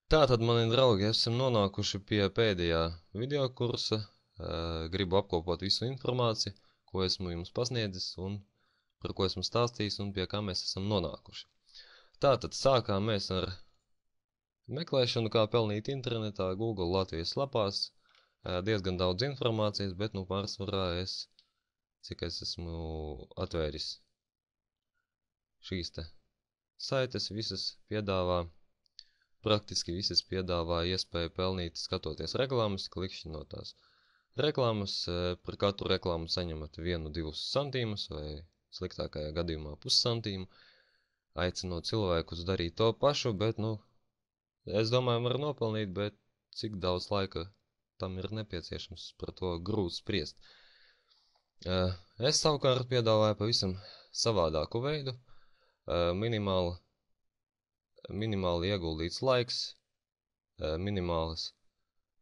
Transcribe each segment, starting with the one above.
Tātad, mani draugi, esam nonākuši pie pēdējā video kursa. Gribu apkopot visu informāciju, ko esmu jums pasniedzis un par ko esmu stāstījis un pie kā mēs esam nonākuši. Tātad, sākām mēs ar meklēšanu, kā pelnīt internetā, Google Latvijas lapās. Diezgan daudz informācijas, bet pārsvarā cik es esmu atvēris šīs te saites, praktiski visas piedāvā iespēju pelnīt skatoties reklāmas, klikšķinot reklāmas. Par katru reklāmu saņemat 1-2 santīmus vai sliktākajā gadījumā pussantīmu, aicinot cilvēkus darīt to pašu, bet, es domāju, var nopelnīt, bet cik daudz laika tam ir nepieciešams, par to grūti spriest. Es savukārt piedāvāju pavisam savādāku veidu, minimāli ieguldīts laiks, minimālas,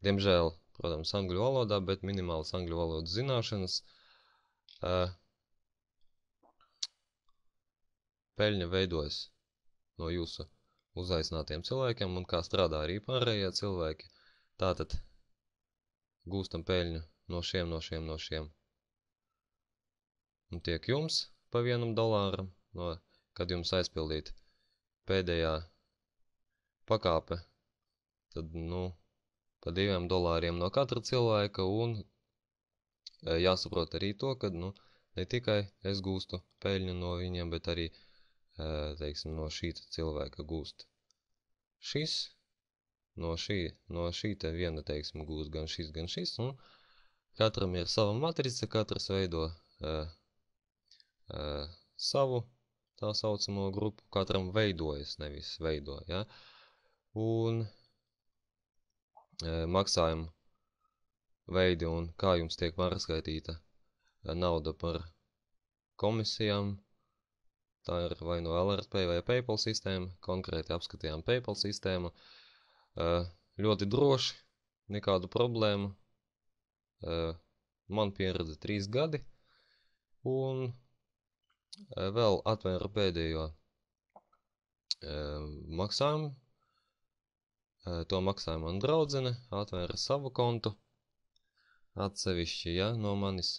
diemžēl, protams, angļu valodā, bet minimālas angļu valodas zināšanas. Peļņa veidojas no jūsu uzaicinātiem cilvēkiem un kā strādā arī pārējie cilvēki. Tātad gūstam peļņu no šiem. Un tiek jums pa $1, kad jums aizpildīt pēdējā pakāpe, tad, pa $2 no katra cilvēka, un jāsaprot arī to, ka, ne tikai es gūstu peļņu no viņiem, bet arī, teiksim, no šī cilvēka gūst šis, no šī te viena, teiksim, gūst gan šis, un katram ir sava matrica, katrs veido savu tā saucamo grupu, katram veidojas, nevis veido, ja? Un maksājumu veidi un kā jums tiek pārskaitīta nauda par komisijām. Tā ir vai no LRP vai PayPal sistēma, konkrēti apskatījām PayPal sistēmu. Ļoti droši, nekādu problēmu. Man pieredze 3 gadi, un vēl atvēru pēdējo maksājumu. To maksāja man draudzene, atvēra savu kontu atsevišķi, ja, no manis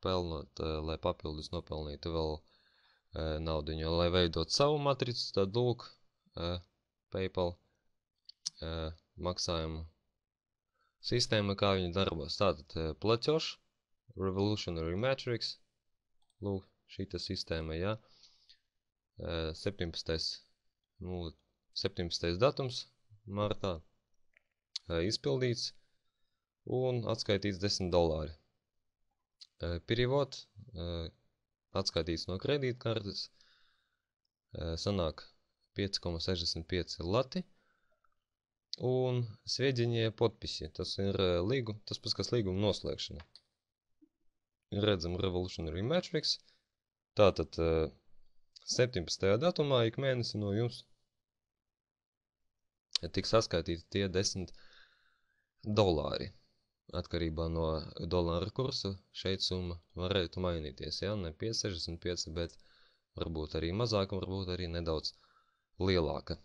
pelnot, lai papildus nopelnītu vēl naudiņu, lai veidot savu matricu, tad lūk, PayPal maksājumu sistēma, kā viņi darbos. Tātad plaķoš, Revolutionary Matrix, lūk, šīta sistēma, ja, 17. datums martā izpildīts un atskaitīts $10. Perivot atskaitīts no kredītkartes, sanāk 5,65 lati, un sviedņie podpisi, tas ir tas pats, kas līguma noslēgšana. Redzam Revolutionary Matrix, tātad 17. datumā ik mēnesi no jums tiks saskaitīti tie $10. Atkarībā no dolāra kursa šeit summa varētu mainīties, ja, ne 5,65, bet varbūt arī mazāka, varbūt arī nedaudz lielāka.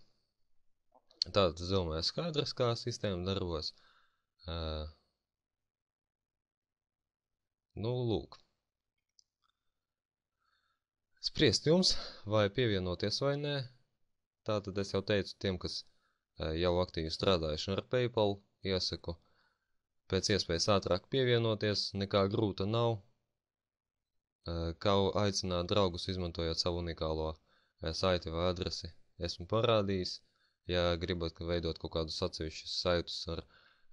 Tātad, es domāju, skaidrs, kā sistēma darbos. Lūk. Spriest jums, vai pievienoties vai nē. Tātad es jau teicu tiem, kas jau aktīvi strādājuši ar PayPal, iesaku pēc iespējas ātrāk pievienoties, nekā grūta nav. Kā aicināt draugus, izmantojot savu unikālo saiti vai adresi, esmu parādījis. Ja gribat veidot kaut kādus atsevišķus saitus ar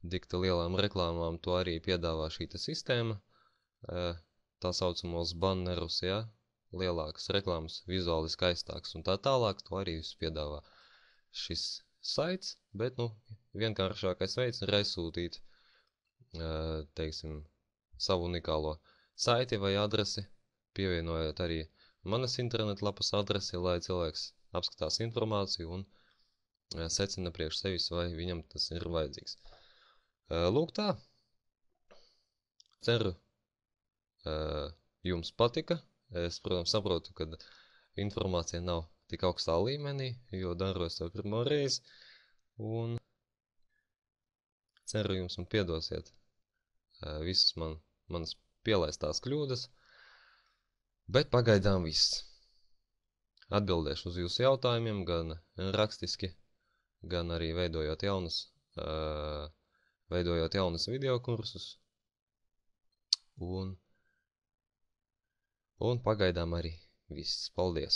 dikti lielām reklāmām, to arī piedāvā šīta sistēma. Tā saucamos bannerus, ja, lielākas reklāmas, vizuāli skaistākas un tā tālāk, to arī visu piedāvā šis saits, bet, vienkāršākais veids ir aizsūtīt, teiksim, savu unikālo saiti vai adresi, pievienojot arī manas internetlapas adresi, lai cilvēks apskatās informāciju un secina priekš sevis, vai viņam tas ir vajadzīgs. Lūk tā. Ceru, jums patika. Es, protams, saprotu, ka informācija nav tik augstā līmenī, jo daros to pirmo reizi. un ceru jums un piedosiet visas manas pielaistās kļūdas, bet pagaidām viss. Atbildēšu uz jūsu jautājumiem gan rakstiski, gan arī veidojot jaunus video kursus, un pagaidām arī viss. Paldies!